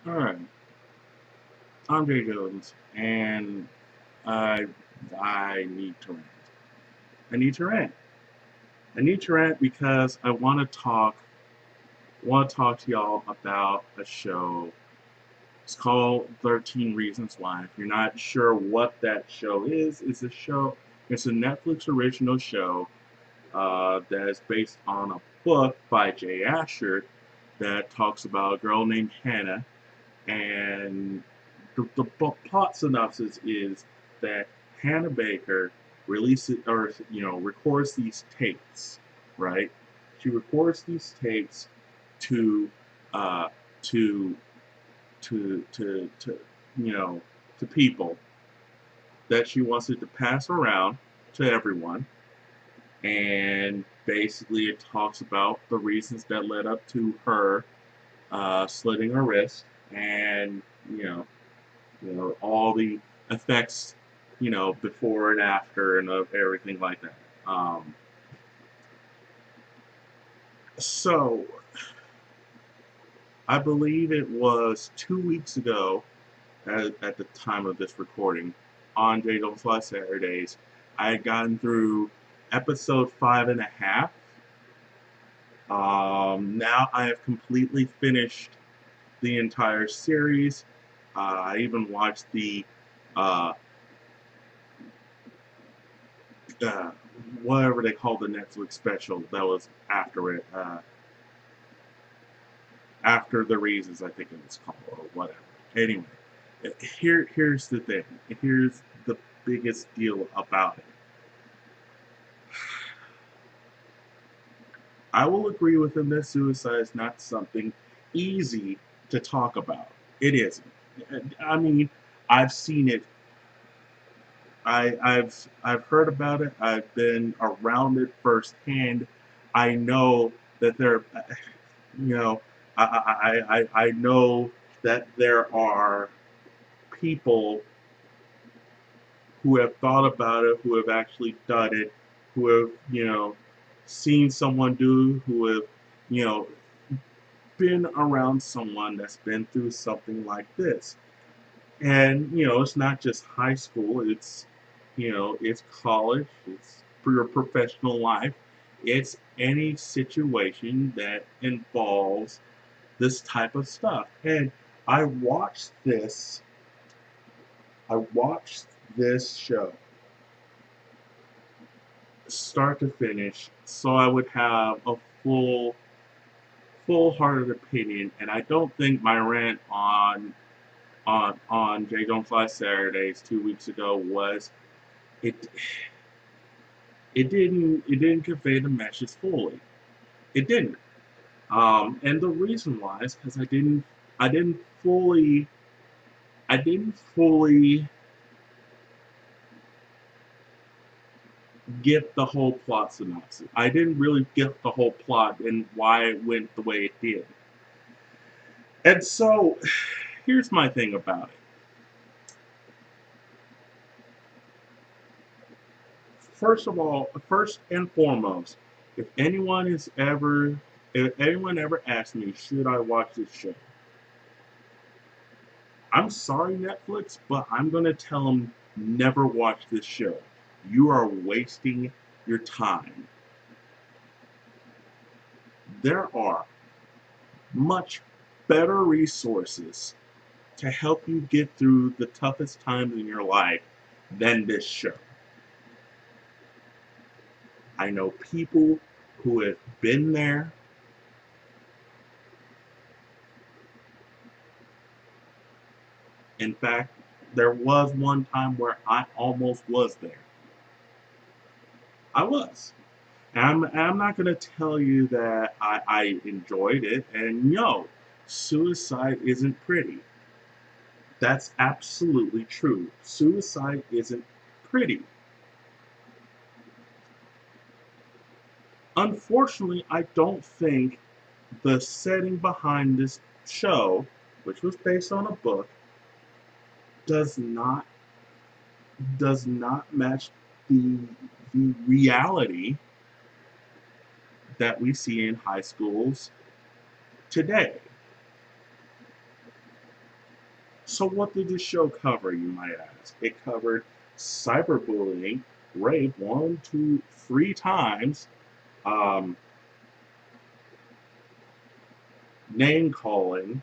Alright, I'm Jay Jones, and I I need to rant. I need to rant. I need to rant because I want to talk to y'all about a show. It's called 13 Reasons Why. If you're not sure what that show is, it's a Netflix original show that is based on a book by Jay Asher that talks about a girl named Hannah. And the plot synopsis is that Hannah Baker releases or records these tapes, right? She records these tapes to uh, to to you know to people that she wants it to pass around to everyone, and basically it talks about the reasons that led up to her slitting her wrist, and you know all the effects, before and after and of everything like that. So I believe it was 2 weeks ago at the time of this recording on J Don't Fly Saturdays. I had gotten through episode 5.5. Now I have completely finished the entire series. I even watched the uh, uh, whatever they call the Netflix special that was after it, after the reasons I think it was called or whatever. Anyway, here's the thing. Here's the biggest deal about it. I will agree with him that suicide is not something easy to talk about. It isn't. I mean, I've seen it. I've heard about it. I've been around it firsthand. I know that there, you know, I know that there are people who have thought about it, who have actually done it, who have, seen someone do, who have, you know, been around someone that's been through something like this. And, it's not just high school, it's college, it's for your professional life, it's any situation that involves this type of stuff. And I watched this, I watched this show start to finish so I would have a full-hearted opinion, and I don't think my rant on Jay Don't Fly Saturdays 2 weeks ago was it it didn't convey the message fully. It didn't. And the reason why is because I didn't fully I didn't fully get the whole plot synopsis. I didn't really get the whole plot and why it went the way it did. And so here's my thing about it. First of all, first and foremost, if anyone is ever if anyone ever asks me, should I watch this show? I'm sorry, Netflix, but I'm going to tell them never watch this show. You are wasting your time. There are much better resources to help you get through the toughest times in your life than this show. I know people who have been there. In fact, there was one time where I almost was there. I was. I'm not going to tell you that I enjoyed it. And no, suicide isn't pretty. That's absolutely true. Suicide isn't pretty. Unfortunately, I don't think the setting behind this show, which was based on a book, does not match the reality that we see in high schools today. So what did this show cover, you might ask? It covered cyberbullying, rape, one, two, three times, um, name calling,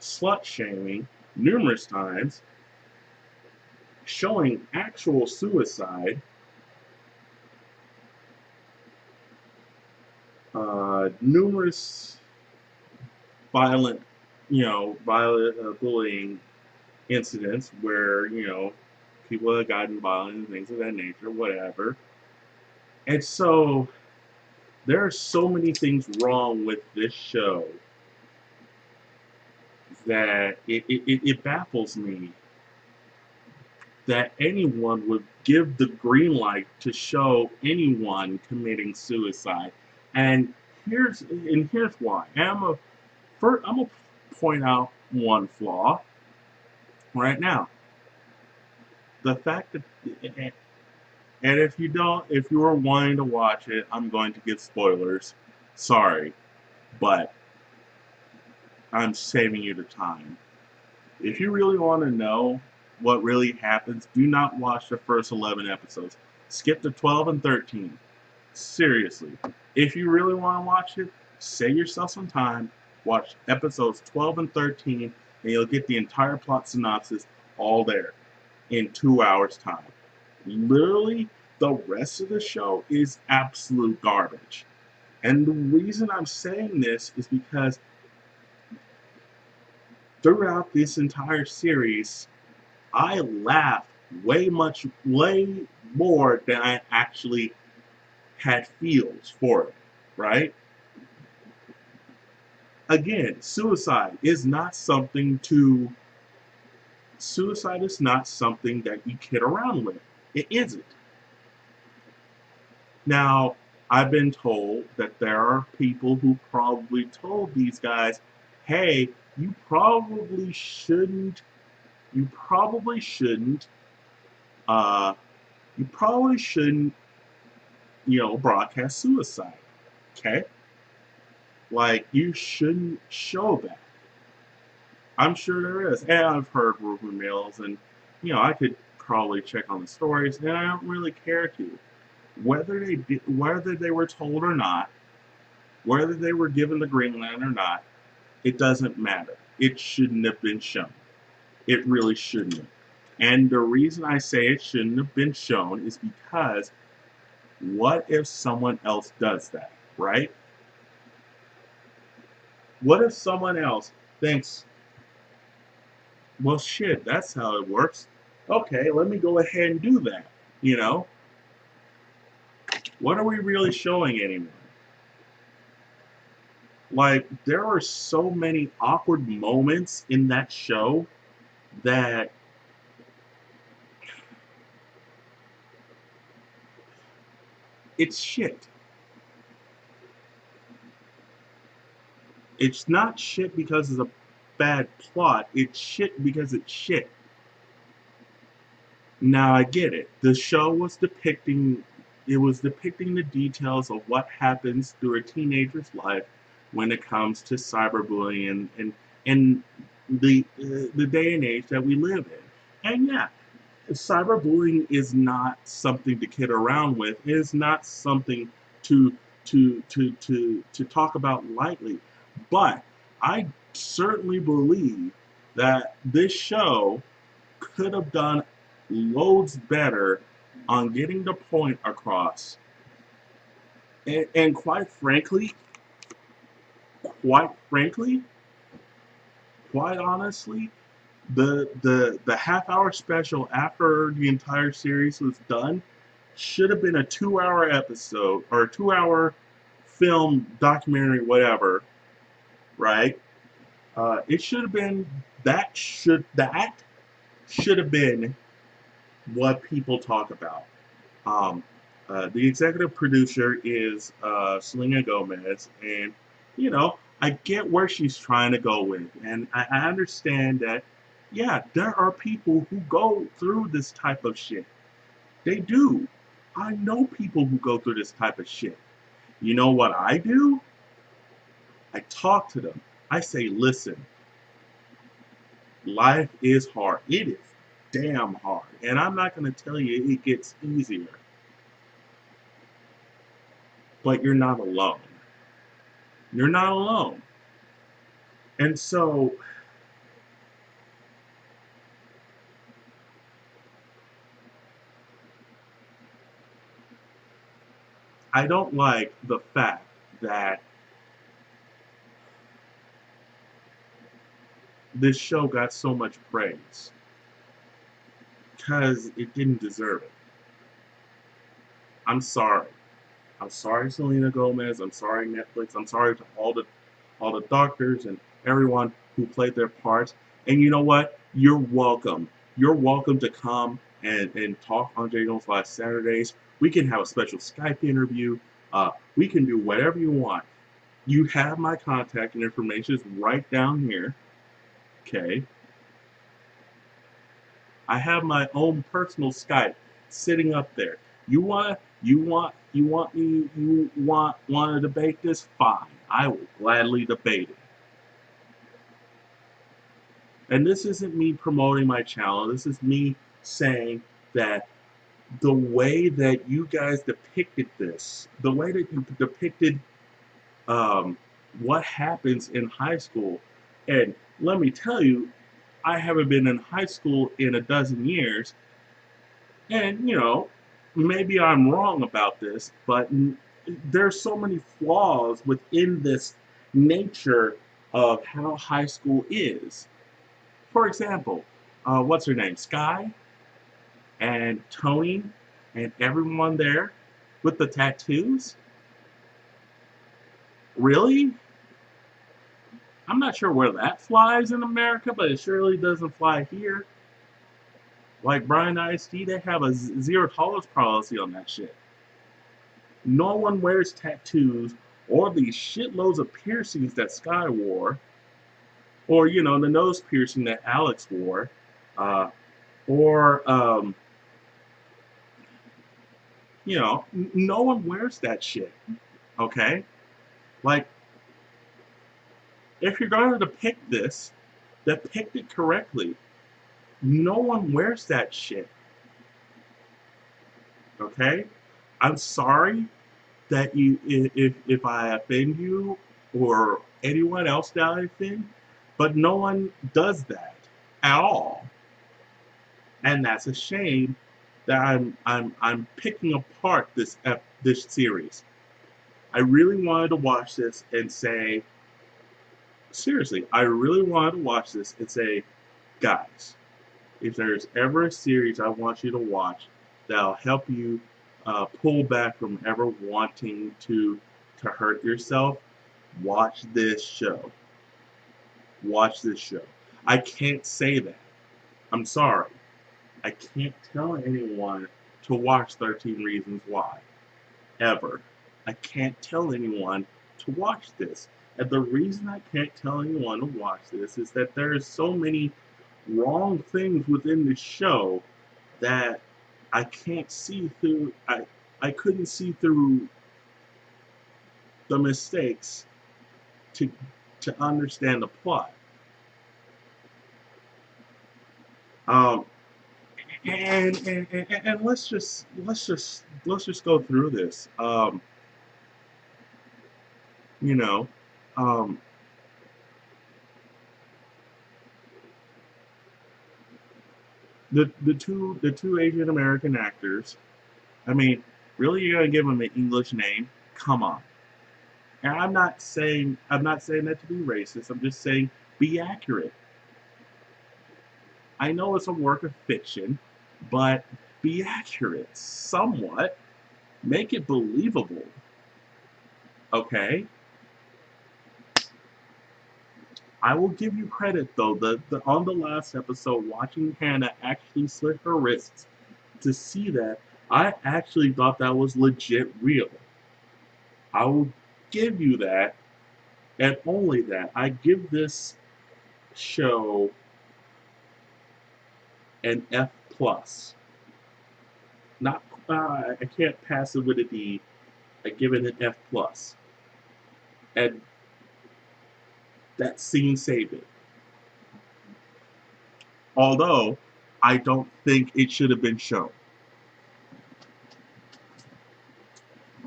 slut shaming numerous times, showing actual suicide, numerous violent, violent bullying incidents where, people have gotten violent and things of that nature, whatever. And so there are so many things wrong with this show that it baffles me that anyone would give the green light to show anyone committing suicide. And here's why. I'm gonna point out one flaw right now. The fact that, and if you are wanting to watch it, I'm going to give spoilers. Sorry, but I'm saving you the time. If you really want to know what really happens, do not watch the first 11 episodes. Skip to 12 and 13. Seriously. If you really want to watch it, save yourself some time, watch episodes 12 and 13, and you'll get the entire plot synopsis all there in 2 hours' time. Literally, the rest of the show is absolute garbage. And the reason I'm saying this is because throughout this entire series, I laughed way more than I actually had feels for it, right? Again, suicide is not something that you kid around with. It isn't. Now, I've been told that there are people who probably told these guys, hey, you probably shouldn't, you probably shouldn't, uh, you probably shouldn't, broadcast suicide. Okay? Like, you shouldn't show that. I'm sure there is. And I've heard rumor mills, and, I could probably check on the stories, and I don't really care to. Whether they were told or not, whether they were given the green light or not, it doesn't matter. It shouldn't have been shown. It really shouldn't have. And the reason I say it shouldn't have been shown is because what if someone else does that, right? What if someone else thinks, well, shit, that's how it works. Okay, let me go ahead and do that. You know, what are we really showing anymore? Like, there are so many awkward moments in that show that it's shit. It's not shit because it's a bad plot. It's shit because it's shit. Now I get it. The show was depicting the details of what happens through a teenager's life when it comes to cyberbullying and the day and age that we live in. And yeah, cyberbullying is not something to kid around with. It is not something to to talk about lightly. But I certainly believe that this show could have done loads better on getting the point across. And quite frankly, quite honestly, the half hour special after the entire series was done should have been a 2 hour episode or a 2 hour film documentary, whatever, right? It should have been that should have been what people talk about. Um, the executive producer is Selena Gomez, and I get where she's trying to go with, and I understand that. Yeah, there are people who go through this type of shit. They do. I know people who go through this type of shit. You know what I do? I talk to them. I say, listen, Life is hard. It is damn hard. And I'm not going to tell you it gets easier, but you're not alone. You're not alone. And so I don't like the fact that this show got so much praise because it didn't deserve it. I'm sorry. I'm sorry, Selena Gomez. I'm sorry, Netflix. I'm sorry to all the doctors and everyone who played their parts. And you know what? You're welcome. You're welcome to come and talk on J. Jones Live Saturdays. We can have a special Skype interview. We can do whatever you want. You have my contact and information is right down here. Okay. I have my own personal Skype sitting up there. You want to debate this? Fine. I will gladly debate it. And this isn't me promoting my channel. This is me saying that the way that you guys depicted this, the way that you depicted what happens in high school, and let me tell you, I haven't been in high school in a dozen years, and maybe I'm wrong about this, but there's so many flaws within this nature of how high school is. For example, what's her name? Sky and Tony and everyone there with the tattoos? Really? I'm not sure where that flies in America, but it surely doesn't fly here. Like Brian ISD, they have a zero tolerance policy on that shit. No one wears tattoos or these shitloads of piercings that Sky wore, or the nose piercing that Alex wore, or no one wears that shit. Okay, like if you're going to depict this, depict it correctly. No one wears that shit. Okay, I'm sorry that if I offend you or anyone else that I offend, but no one does that at all, and that's a shame that I'm picking apart this series. I really wanted to watch this and say, seriously, I really wanted to watch this and say, guys, if there's ever a series I want you to watch that'll help you pull back from ever wanting to hurt yourself, watch this show. Watch this show. I can't say that. I'm sorry. I can't tell anyone to watch 13 Reasons Why. Ever. I can't tell anyone to watch this. And the reason I can't tell anyone to watch this is that there are so many wrong things within the show that I can't see through. I couldn't see through the mistakes to understand the plot. Um, and let's just go through this. You know, um, the two Asian American actors. I mean, really, you're gonna give them an English name? Come on. And I'm not saying that to be racist. I'm just saying be accurate. I know it's a work of fiction, but be accurate somewhat. Make it believable. Okay. I will give you credit though. The on the last episode, watching Hannah actually slit her wrists to see that, I actually thought that was legit real. I will give you that, and only that. I give this show an F plus. Not I can't pass it with a D. I give it an F plus, and that scene saved it. Although I don't think it should have been shown.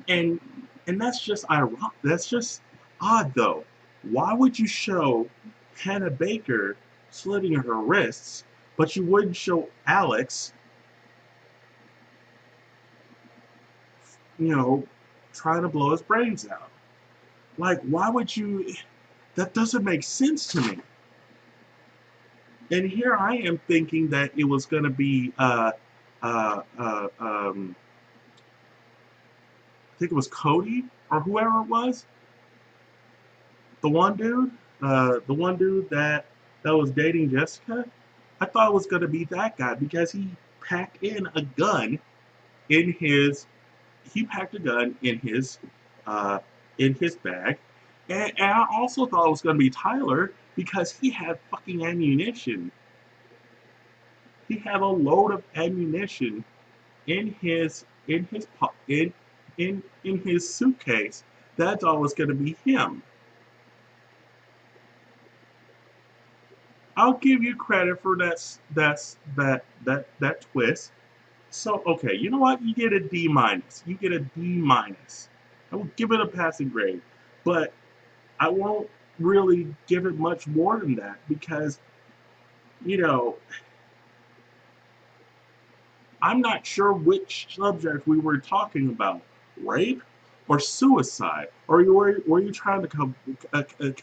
And that's just ironic. That's just odd though. Why would you show Hannah Baker slitting her wrists, but you wouldn't show Alex, you know, trying to blow his brains out? Like, why would you? That doesn't make sense to me. And here I am thinking that it was going to be, uh, uh, um, I think it was Cody or whoever it was, the one dude that was dating Jessica. I thought it was going to be that guy because packed in a gun in his, he packed a gun uh, in his bag, and I also thought it was going to be Tyler because he had fucking ammunition. He had a load of ammunition in his suitcase. That's always going to be him. I'll give you credit for that twist. So okay, you know what? You get a D minus. You get a D minus. I will give it a passing grade, but I won't really give it much more than that because you know I'm not sure which subject we were talking about, rape or suicide, or were you trying to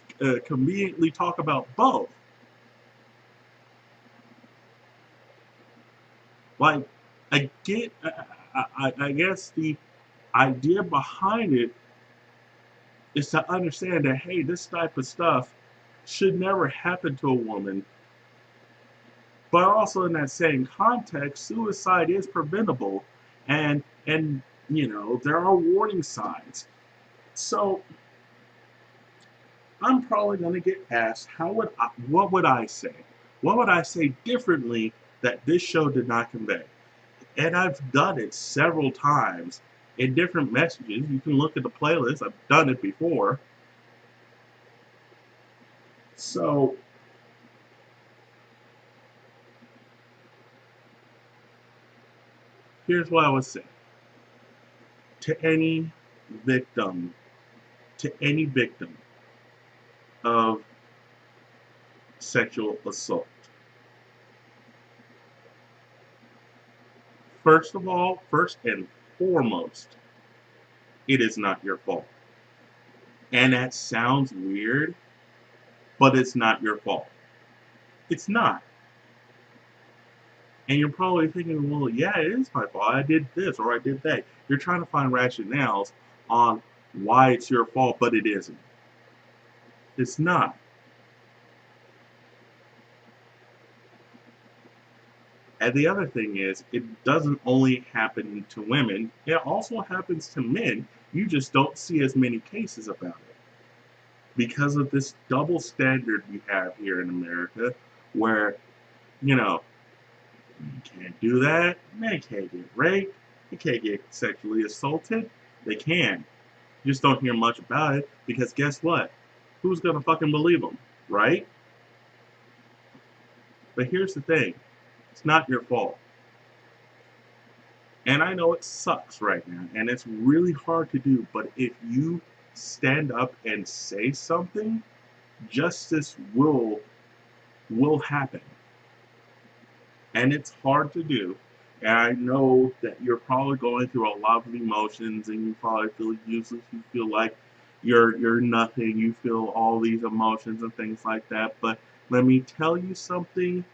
conveniently talk about both? Like, I get, I guess the idea behind it is to understand that hey, this type of stuff should never happen to a woman, but also in that same context, suicide is preventable, and there are warning signs. So I'm probably going to get asked, what would I say? What would I say differently that this show did not convey? And I've done it several times in different messages. You can look at the playlist. I've done it before. So here's what I would say to victim, any victim of sexual assault. First of all, first and foremost, it is not your fault. And that sounds weird, but it's not your fault. It's not. And you're probably thinking, well, yeah, it is my fault. I did this or I did that. You're trying to find rationales on why it's your fault, but it isn't. It's not. And the other thing is, it doesn't only happen to women, it also happens to men. You just don't see as many cases about it. Because of this double standard we have here in America, where, you know, you can't do that, men can't get raped, they can't get sexually assaulted. They can. You just don't hear much about it because guess what? Who's gonna fucking believe them, right? But here's the thing, it's not your fault. And I know it sucks right now, and it's really hard to do, but if you stand up and say something, justice will happen. And it's hard to do. And I know that you're probably going through a lot of emotions and you probably feel useless, you feel like you're nothing, you feel all these emotions and things like that. But let me tell you something,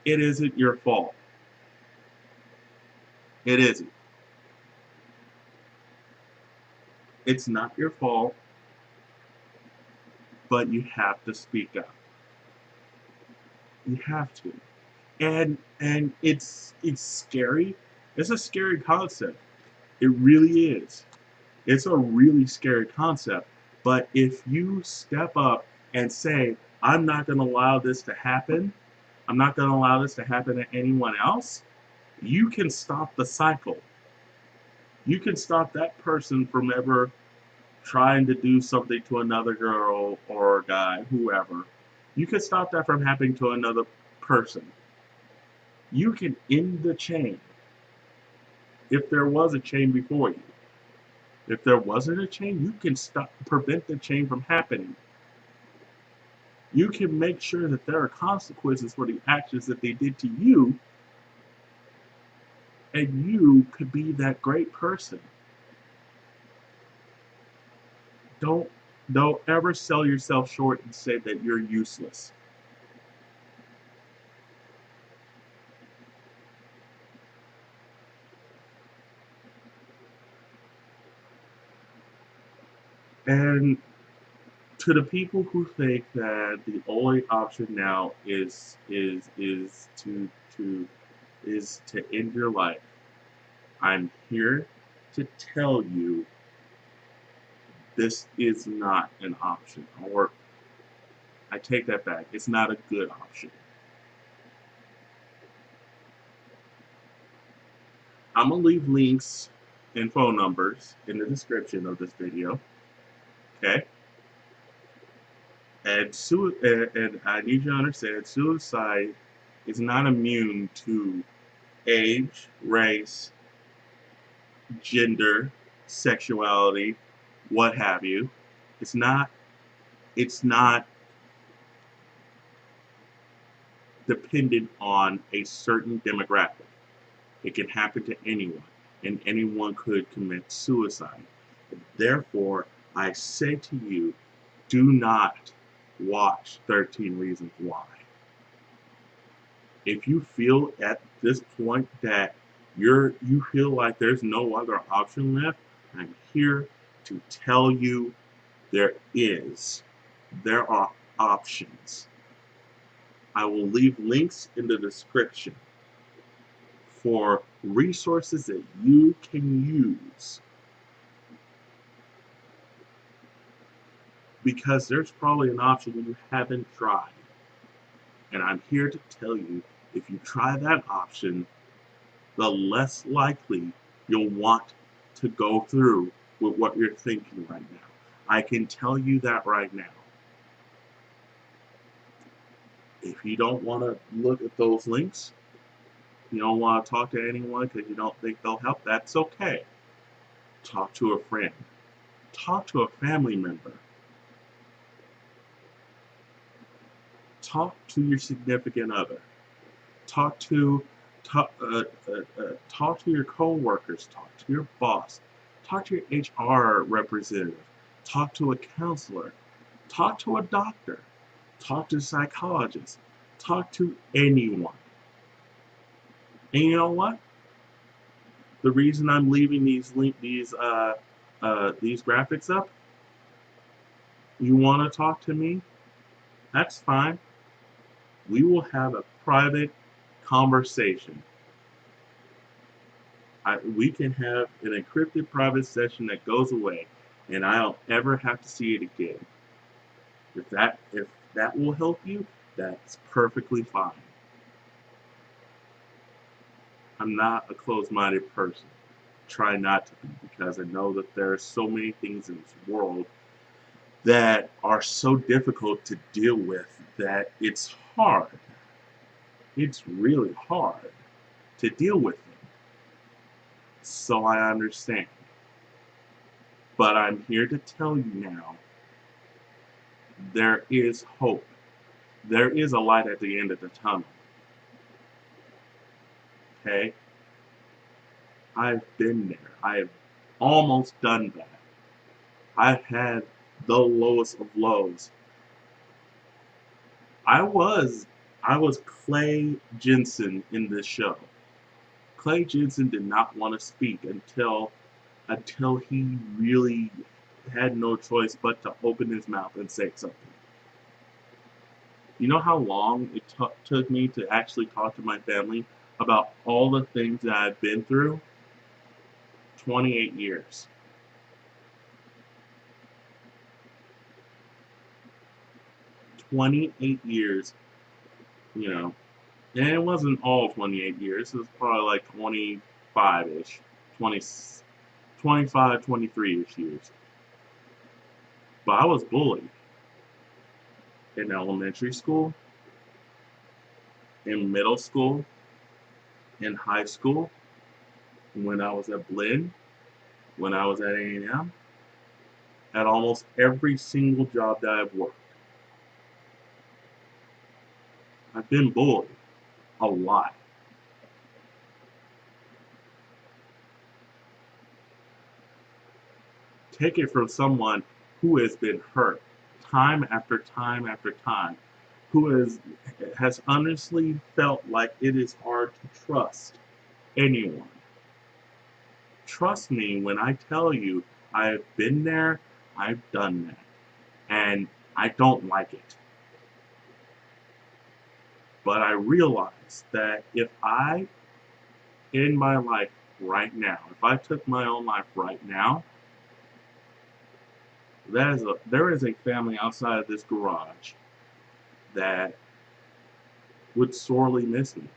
it isn't your fault. It isn't. It's not your fault, but you have to speak up. You have to. And it's scary. It's a scary concept. It really is. It's a really scary concept. But if you step up and say, I'm not going to allow this to happen, I'm not going to allow this to happen to anyone else, you can stop the cycle. You can stop that person from ever trying to do something to another girl or guy, whoever. You can stop that from happening to another person. You can end the chain if there was a chain before you. If there wasn't a chain, you can prevent the chain from happening. You can make sure that there are consequences for the actions that they did to you, and you could be that great person. Don't don't ever sell yourself short and say that you're useless. And to the people who think that the only option now to is to end your life, I'm here to tell you this is not an option. Or I take that back. It's not a good option. I'm gonna leave links and phone numbers in the description of this video. Okay? And I need you to understand suicide is not immune to age, race, gender, sexuality, what have you. It's not it's not dependent on a certain demographic. It can happen to anyone, and anyone could commit suicide. Therefore, I say to you, do not watch 13 Reasons Why. If you feel at this point that you feel like there's no other option left, I'm here to tell you there is. There are options. I will leave links in the description for resources that you can use, because there's probably an option you haven't tried. And I'm here to tell you, if you try that option, the less likely you'll want to go through with what you're thinking right now. I can tell you that right now. If you don't want to look at those links, you don't want to talk to anyone because you don't think they'll help, that's okay. Talk to a friend. Talk to a family member. Talk to your significant other. Talk to talk to your coworkers. Talk to your boss. Talk to your HR representative. Talk to a counselor. Talk to a doctor. Talk to a psychologist. Talk to anyone. And you know what? The reason I'm leaving these graphics up, you want to talk to me? That's fine. We will have a private conversation. We can have an encrypted private session that goes away, and I don't ever have to see it again. If that will help you, that's perfectly fine. I'm not a closed-minded person. Try not to be, because I know that there are so many things in this world that are so difficult to deal with that it's hard. It's really hard to deal with them. So I understand. But I'm here to tell you now, there is hope. There is a light at the end of the tunnel. Okay? I've been there. I've almost done that. I've had the lowest of lows. I was Clay Jensen in this show. Clay Jensen did not want to speak until he really had no choice but to open his mouth and say something. You know how long it took me to actually talk to my family about all the things that I've been through? 28 years. 28 years, you know. And it wasn't all 28 years. It was probably like 25-ish. 20, 25, 23-ish years. But I was bullied in elementary school. in middle school, in high school, when I was at Blinn, when I was at A&M, at almost every single job that I've worked. I've been bullied a lot. Take it from someone who has been hurt time after time after time, who has honestly felt like it is hard to trust anyone. Trust me when I tell you I've been there, I've done that, and I don't like it. But I realize that if I in my life right now, if I took my own life right now, there is a family outside of this garage that would sorely miss me.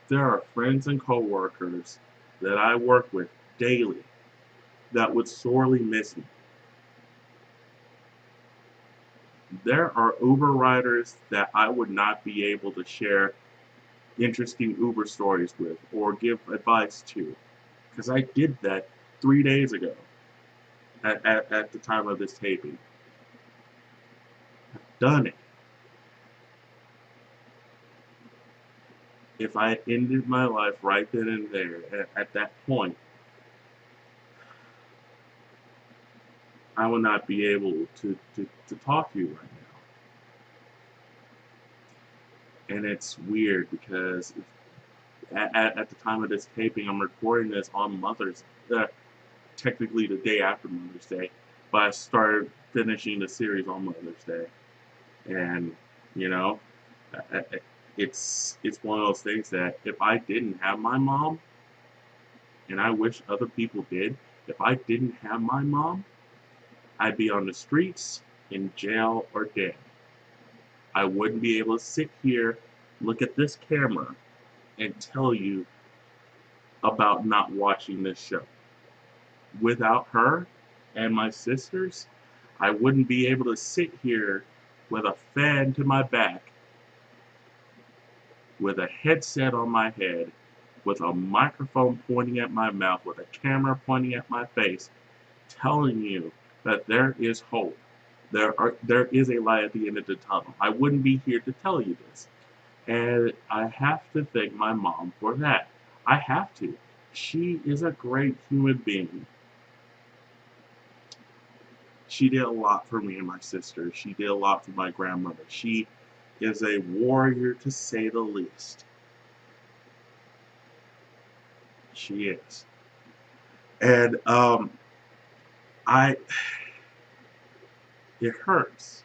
There are friends and coworkers that I work with daily that would sorely miss me. There are Uber riders that I would not be able to share interesting Uber stories with or give advice to because I did that 3 days ago at the time of this taping. I've done it. If I had ended my life right then and there, at that point, I would not be able to talk to you right now. And it's weird because at the time of this taping, I'm recording this on technically the day after Mother's Day, but I started finishing the series on Mother's Day. And, you know, it's one of those things that if I didn't have my mom, and I wish other people did, if I didn't have my mom, I'd be on the streets, in jail, or dead. I wouldn't be able to sit here, look at this camera, and tell you about not watching this show. Without her and my sisters, I wouldn't be able to sit here with a fan to my back, with a headset on my head, with a microphone pointing at my mouth, with a camera pointing at my face, telling you that there is hope. There is a light at the end of the tunnel. I wouldn't be here to tell you this. And I have to thank my mom for that. I have to. She is a great human being. She did a lot for me and my sister. She did a lot for my grandmother. She is a warrior to say the least. She is. And I it hurts.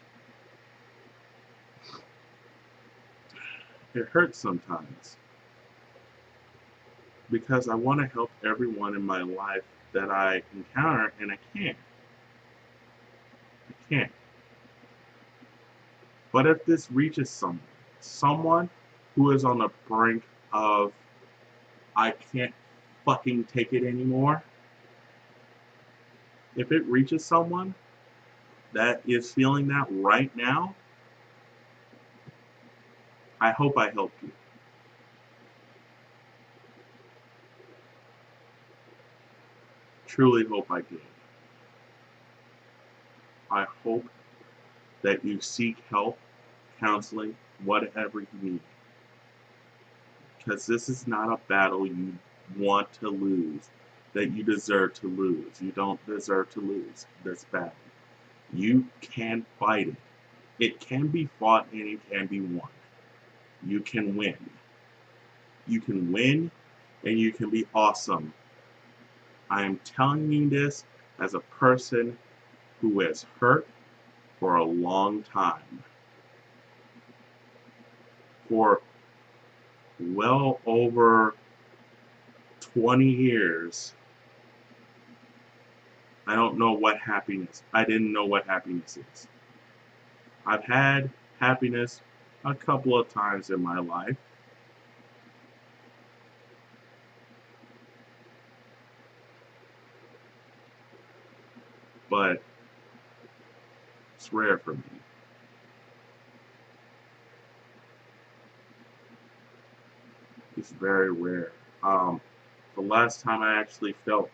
It hurts sometimes because I want to help everyone in my life that I encounter, and I can't. I can't. But if this reaches someone who is on the brink of I can't fucking take it anymore, if it reaches someone that is feeling that right now, I hope I helped you. Truly hope I did. I hope that you seek help, counseling, whatever you need. Because this is not a battle you want to lose, that you deserve to lose. You don't deserve to lose this battle. You can fight it. It can be fought and it can be won. You can win. You can win and you can be awesome. I am telling you this as a person who has hurt for a long time. For well over 20 years, I don't know what happiness. I didn't know what happiness is. I've had happiness a couple of times in my life, but it's rare for me. It's very rare. Um, the last time I actually felt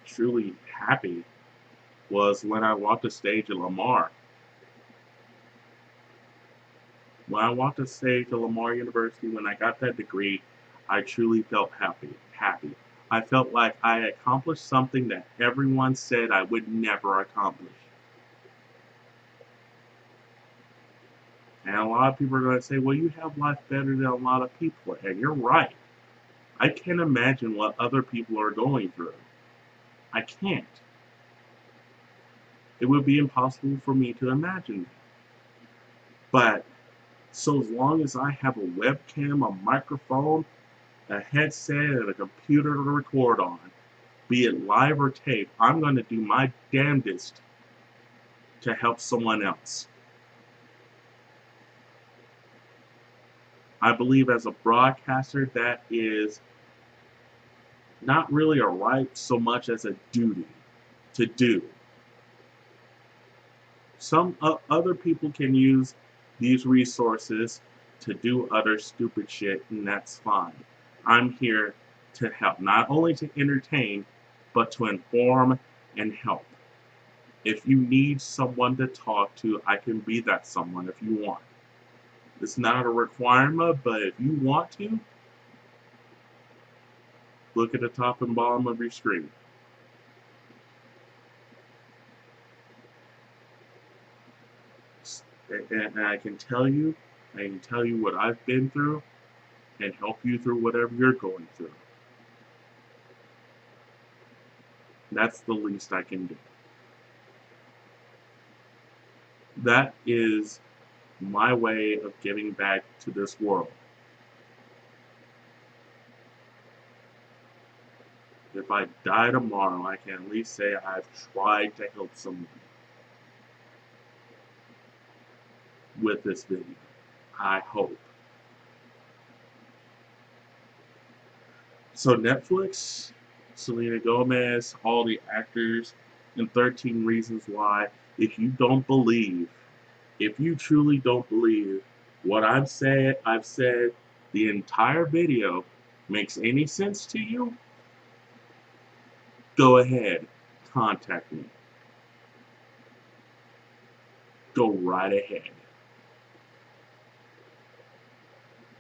truly happy was when I walked the stage at Lamar. When I walked the stage at Lamar University, when I got that degree, I truly felt happy. Happy. I felt like I accomplished something that everyone said I would never accomplish. And a lot of people are going to say, well, you have life better than a lot of people. And you're right. I can't imagine what other people are going through. I can't. It would be impossible for me to imagine that. But so as long as I have a webcam, a microphone, a headset, and a computer to record on, be it live or tape, I'm going to do my damnedest to help someone else. I believe as a broadcaster that is not really a right so much as a duty to do. Some other people can use these resources to do other stupid shit, and that's fine. I'm here to help, not only to entertain, but to inform and help. If you need someone to talk to, I can be that someone if you want. It's not a requirement, but if you want to, look at the top and bottom of your screen. And I can tell you what I've been through and help you through whatever you're going through. That's the least I can do. That is my way of giving back to this world. If I die tomorrow, I can at least say I've tried to help someone with this video. I hope. So Netflix, Selena Gomez, all the actors, and 13 Reasons Why, if you don't believe, if you truly don't believe what I've said the entire video makes any sense to you, go ahead, contact me. Go right ahead.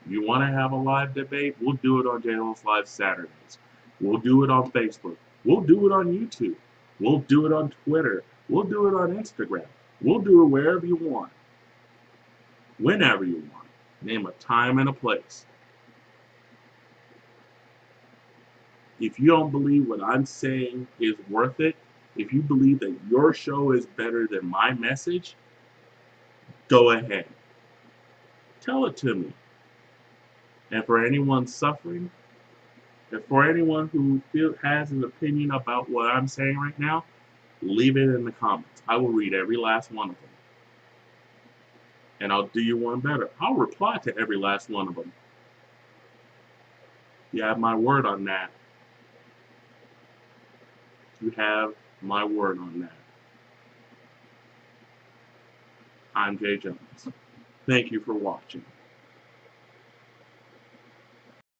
You want to have a live debate? We'll do it on JL's Live Saturdays. We'll do it on Facebook. We'll do it on YouTube. We'll do it on Twitter. We'll do it on Instagram. We'll do it wherever you want. Whenever you want. Name a time and a place. If you don't believe what I'm saying is worth it, if you believe that your show is better than my message, go ahead. Tell it to me. And for anyone suffering, and for anyone who has an opinion about what I'm saying right now, leave it in the comments. I will read every last one of them. And I'll do you one better. I'll reply to every last one of them. You have my word on that. You have my word on that. I'm Jay Jones. Thank you for watching.